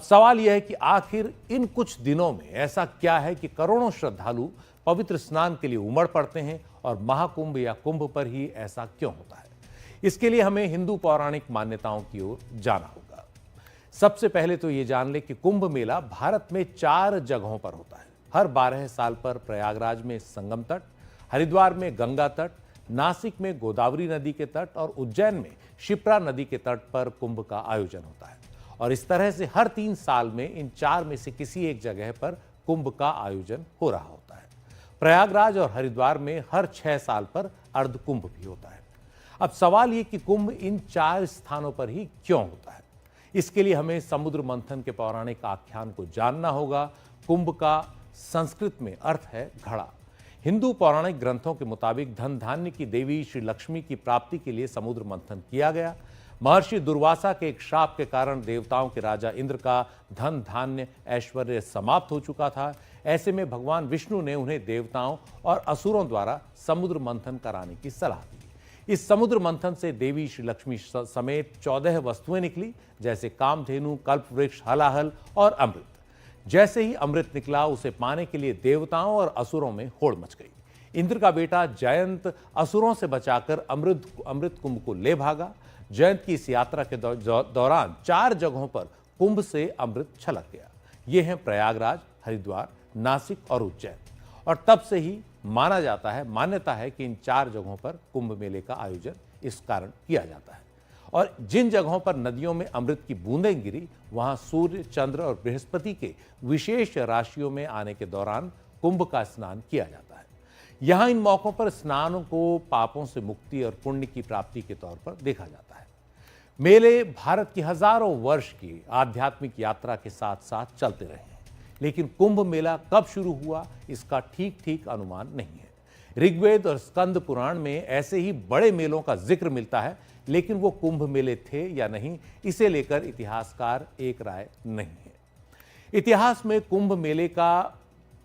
सवाल यह है कि आखिर इन कुछ दिनों में ऐसा क्या है कि करोड़ों श्रद्धालु पवित्र स्नान के लिए उमड़ पड़ते हैं और महाकुंभ या कुंभ पर ही ऐसा क्यों होता है? इसके लिए हमें हिंदू पौराणिक मान्यताओं की ओर जाना होगा। सबसे पहले तो ये जान ले कि कुंभ मेला भारत में 4 जगहों पर होता है। हर 12 साल पर प्रयागराज में संगम तट, हरिद्वार में गंगा तट, नासिक में गोदावरी नदी के तट और उज्जैन में शिप्रा नदी के तट पर कुंभ का आयोजन होता है। और इस तरह से हर 3 साल में इन 4 में से किसी एक जगह पर कुंभ का आयोजन हो रहा होता है। प्रयागराज और हरिद्वार में हर 6 साल पर अर्ध कुंभ भी होता है। अब सवाल ये कि कुंभ इन 4 स्थानों पर ही क्यों होता है? इसके लिए हमें समुद्र मंथन के पौराणिक आख्यान को जानना होगा। कुंभ का संस्कृत में अर्थ है घड़ा। हिंदू पौराणिक ग्रंथों के मुताबिक धन धान्य की देवी श्री लक्ष्मी की प्राप्ति के लिए समुद्र मंथन किया गया। महर्षि दुर्वासा के एक श्राप के कारण देवताओं के राजा इंद्र का धन धान्य ऐश्वर्य समाप्त हो चुका था। ऐसे में भगवान विष्णु ने उन्हें देवताओं और असुरों द्वारा समुद्र मंथन कराने की सलाह दी। इस समुद्र मंथन से देवी श्री लक्ष्मी समेत 14 वस्तुएं निकली, जैसे कामधेनु, कल्पवृक्ष, हलाहल और अमृत। जैसे ही अमृत निकला, उसे पाने के लिए देवताओं और असुरों में होड़ मच गई। इंद्र का बेटा जयंत असुरों से बचाकर अमृत कुंभ को ले भागा। जयंत की इस यात्रा के दौरान 4 जगहों पर कुंभ से अमृत छलक गया। ये हैं प्रयागराज, हरिद्वार, नासिक और उज्जैन। और तब से ही मान्यता है कि इन 4 जगहों पर कुंभ मेले का आयोजन इस कारण किया जाता है। और जिन जगहों पर नदियों में अमृत की बूंदें गिरी, वहां सूर्य, चंद्र और बृहस्पति के विशेष राशियों में आने के दौरान कुंभ का स्नान किया जाता है। यहां इन मौकों पर स्नान को पापों से मुक्ति और पुण्य की प्राप्ति के तौर पर देखा जाता है। मेले भारत की हजारों वर्ष की आध्यात्मिक यात्रा के साथ साथ चलते रहे हैं, लेकिन कुंभ मेला कब शुरू हुआ, इसका ठीक अनुमान नहीं है। ऋग्वेद और स्कंद पुराण में ऐसे ही बड़े मेलों का जिक्र मिलता है, लेकिन वो कुंभ मेले थे या नहीं, इसे लेकर इतिहासकार एक राय नहीं है। इतिहास में कुंभ मेले का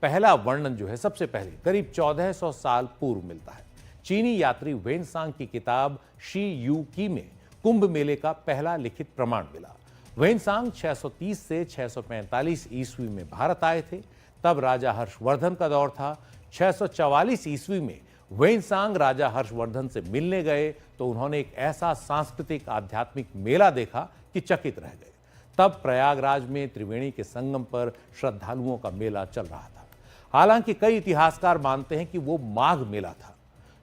पहला वर्णन जो है, सबसे पहले करीब 1400 साल पूर्व मिलता है। चीनी यात्री वेनसांग की किताब शी यू की में कुंभ मेले का पहला लिखित प्रमाण मिला। वेनसांग 630 से 645 ईस्वी में भारत आए थे। तब राजा हर्षवर्धन का दौर था। 644 ईस्वी में वेनसांग राजा हर्षवर्धन से मिलने गए तो उन्होंने एक ऐसा सांस्कृतिक आध्यात्मिक मेला देखा कि चकित रह गए। तब प्रयागराज में त्रिवेणी के संगम पर श्रद्धालुओं का मेला चल रहा था। हालांकि कई इतिहासकार मानते हैं कि वो माघ मेला था।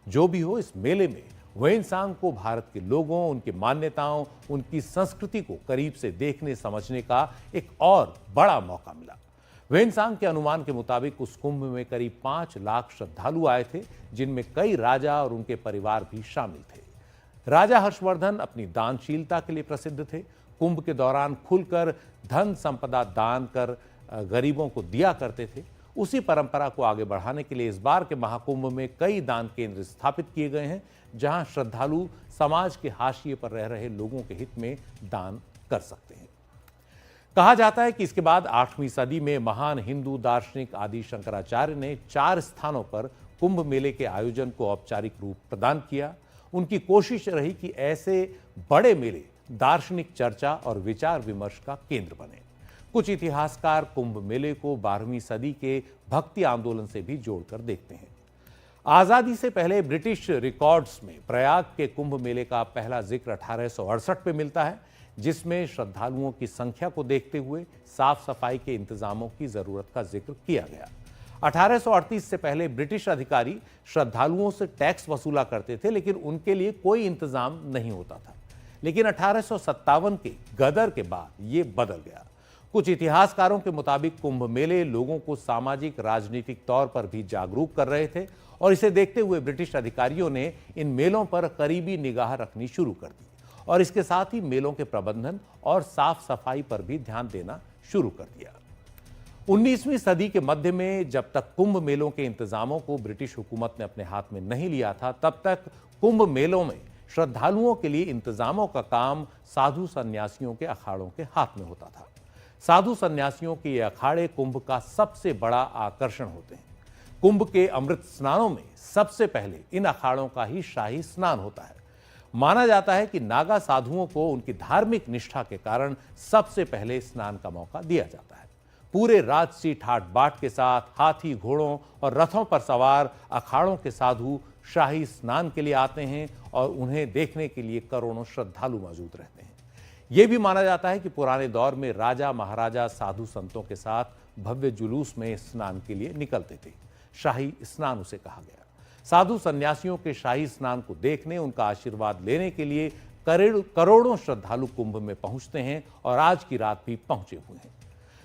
जो भी हो, इस मेले में वेनसांग को भारत के लोगों, उनकी मान्यताओं, उनकी संस्कृति को करीब से देखने समझने का एक और बड़ा मौका मिला। वेनसांग के अनुमान के मुताबिक उस कुंभ में करीब 5 लाख श्रद्धालु आए थे, जिनमें कई राजा और उनके परिवार भी शामिल थे। राजा हर्षवर्धन अपनी दानशीलता के लिए प्रसिद्ध थे। कुंभ के दौरान खुलकर धन संपदा दान कर गरीबों को दिया करते थे। उसी परंपरा को आगे बढ़ाने के लिए इस बार के महाकुंभ में कई दान केंद्र स्थापित किए गए हैं, जहां श्रद्धालु समाज के हाशिए पर रह रहे लोगों के हित में दान कर सकते हैं। कहा जाता है कि इसके बाद 8वीं सदी में महान हिंदू दार्शनिक आदि शंकराचार्य ने 4 स्थानों पर कुंभ मेले के आयोजन को औपचारिक रूप प्रदान किया। उनकी कोशिश रही कि ऐसे बड़े मेले दार्शनिक चर्चा और विचार विमर्श का केंद्र बने। कुछ इतिहासकार कुंभ मेले को 12वीं सदी के भक्ति आंदोलन से भी जोड़कर देखते हैं। आजादी से पहले ब्रिटिश रिकॉर्ड्स में प्रयाग के कुंभ मेले का पहला जिक्र 1868 में मिलता है, जिसमें श्रद्धालुओं की संख्या को देखते हुए साफ सफाई के इंतजामों की जरूरत का जिक्र किया गया। 1838 से पहले ब्रिटिश अधिकारी श्रद्धालुओं से टैक्स वसूला करते थे, लेकिन उनके लिए कोई इंतजाम नहीं होता था। लेकिन 1857 के गदर के बाद ये बदल गया। कुछ इतिहासकारों के मुताबिक कुंभ मेले लोगों को सामाजिक राजनीतिक तौर पर भी जागरूक कर रहे थे और इसे देखते हुए ब्रिटिश अधिकारियों ने इन मेलों पर करीबी निगाह रखनी शुरू कर दी और इसके साथ ही मेलों के प्रबंधन और साफ सफाई पर भी ध्यान देना शुरू कर दिया। 19वीं सदी के मध्य में जब तक कुंभ मेलों के इंतजामों को ब्रिटिश हुकूमत ने अपने हाथ में नहीं लिया था, तब तक कुंभ मेलों में श्रद्धालुओं के लिए इंतजामों का काम साधु सन्यासियों के अखाड़ों के हाथ में होता था। साधु सन्यासियों के ये अखाड़े कुंभ का सबसे बड़ा आकर्षण होते हैं। कुंभ के अमृत स्नानों में सबसे पहले इन अखाड़ों का ही शाही स्नान होता है। माना जाता है कि नागा साधुओं को उनकी धार्मिक निष्ठा के कारण सबसे पहले स्नान का मौका दिया जाता है। पूरे राजसी ठाट बाट के साथ हाथी, घोड़ों और रथों पर सवार अखाड़ों के साधु शाही स्नान के लिए आते हैं और उन्हें देखने के लिए करोड़ों श्रद्धालु मौजूद रहते हैं। यह भी माना जाता है कि पुराने दौर में राजा महाराजा साधु संतों के साथ भव्य जुलूस में स्नान के लिए निकलते थे। शाही स्नान उसे कहा गया। साधु सन्यासियों के शाही स्नान को देखने, उनका आशीर्वाद लेने के लिए करोड़ों श्रद्धालु कुंभ में पहुंचते हैं और आज की रात भी पहुंचे हुए हैं।